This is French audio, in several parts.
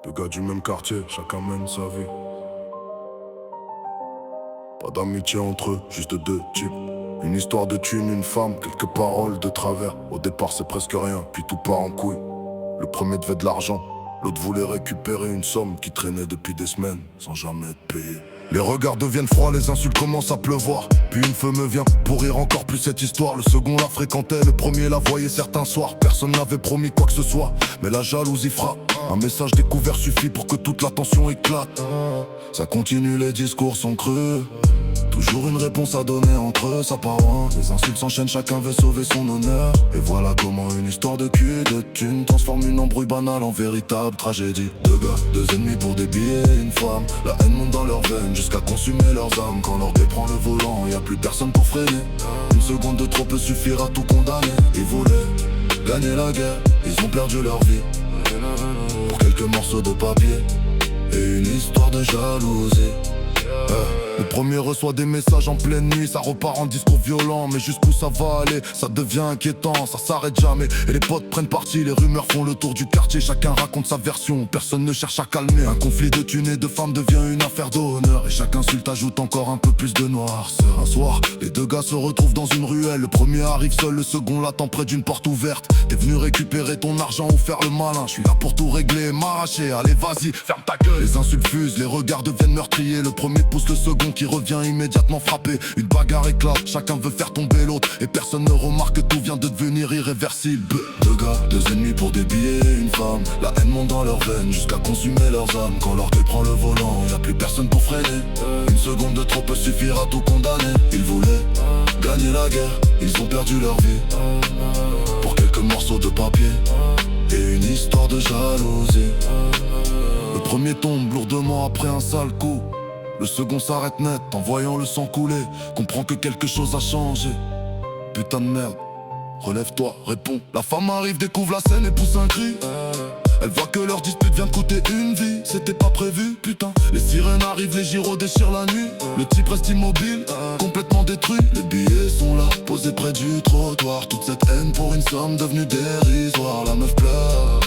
Deux gars du même quartier, chacun mène sa vie. Pas d'amitié entre eux, juste deux types. Une histoire de thune, une femme, quelques paroles de travers. Au départ c'est presque rien, puis tout part en couille. Le premier devait de l'argent, l'autre voulait récupérer une somme qui traînait depuis des semaines, sans jamais être payé. Les regards deviennent froids, les insultes commencent à pleuvoir. Puis une feu me vient pour rire encore plus cette histoire. Le second la fréquentait, le premier la voyait certains soirs. Personne n'avait promis quoi que ce soit, mais la jalousie frappe. Un message découvert suffit pour que toute la tension éclate. Ça continue, les discours sont creux. Toujours une réponse à donner entre eux, ça part loin. Les insultes s'enchaînent, chacun veut sauver son honneur. Et voilà comment une histoire de cul, de thune transforme une embrouille banale en véritable tragédie. Deux gars, deux ennemis pour des billets et une femme. La haine monte dans leurs veines jusqu'à consumer leurs âmes. Quand l'orgueil prend le volant, y a plus personne pour freiner. Une seconde de trop peut suffire à tout condamner. Ils voulaient gagner la guerre, ils ont perdu leur vie pour quelques morceaux de papier et une histoire de jalousie. Le premier reçoit des messages en pleine nuit, ça repart en discours violent. Mais jusqu'où ça va aller, ça devient inquiétant, ça s'arrête jamais. Et les potes prennent parti, les rumeurs font le tour du quartier. Chacun raconte sa version, personne ne cherche à calmer. Un conflit de thunes et de femmes devient une affaire d'honneur. Et chaque insulte ajoute encore un peu plus de noirceur. Un soir, les deux gars se retrouvent dans une ruelle. Le premier arrive seul, le second l'attend près d'une porte ouverte. T'es venu récupérer ton argent ou faire le malin? Je suis là pour tout régler, m'arracher, allez vas-y, ferme ta gueule. Les insultes fusent, les regards deviennent meurtriers. Le premier pousse le second qui revient immédiatement frappé. Une bagarre éclate, chacun veut faire tomber l'autre. Et personne ne remarque que tout vient de devenir irréversible. Deux gars, deux ennemis pour des billets et une femme. La haine monte dans leurs veines jusqu'à consumer leurs âmes. Quand l'orgueil prend le volant, y'a plus personne pour freiner. Une seconde de trop peut suffire à tout condamner. Ils voulaient gagner la guerre, ils ont perdu leur vie pour quelques morceaux de papier et une histoire de jalousie. Le premier tombe lourdement après un sale coup. Le second s'arrête net en voyant le sang couler. Comprend que quelque chose a changé. Putain de merde, relève-toi, réponds. La femme arrive, découvre la scène et pousse un cri. Elle voit que leur dispute vient de coûter une vie. C'était pas prévu, putain. Les sirènes arrivent, les gyros déchirent la nuit. Le type reste immobile, complètement détruit. Les billets sont là, posés près du trottoir. Toute cette haine pour une somme devenue dérisoire. La meuf pleure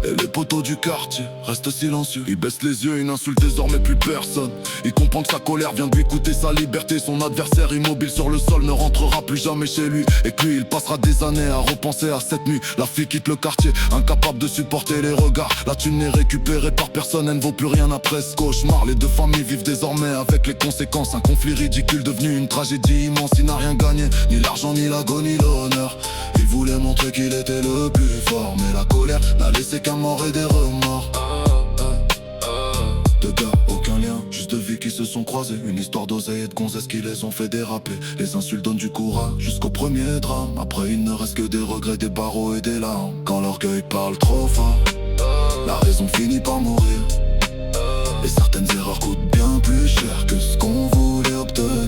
et les poteaux du quartier restent silencieux. Il baisse les yeux, il n'insulte désormais plus personne. Il comprend que sa colère vient de lui coûter sa liberté. Son adversaire immobile sur le sol ne rentrera plus jamais chez lui. Et que lui, il passera des années à repenser à cette nuit. La fille quitte le quartier, incapable de supporter les regards. La thune n'est récupérée par personne, elle ne vaut plus rien après ce cauchemar. Les deux familles vivent désormais avec les conséquences. Un conflit ridicule devenu une tragédie immense. Il n'a rien gagné, ni l'argent, ni l'agonie, ni l'honneur. Il voulait montrer qu'il était le plus fort, mais la colère n'a laissé qu'un mort et des remords. Deux gars, aucun lien, juste deux vies qui se sont croisées. Une histoire d'oseille et de gonzesses qui les ont fait déraper. Les insultes donnent du courage jusqu'au premier drame. Après il ne reste que des regrets, des barreaux et des larmes. Quand l'orgueil parle trop fort, la raison finit par mourir. Et certaines erreurs coûtent bien plus cher que ce qu'on voulait obtenir.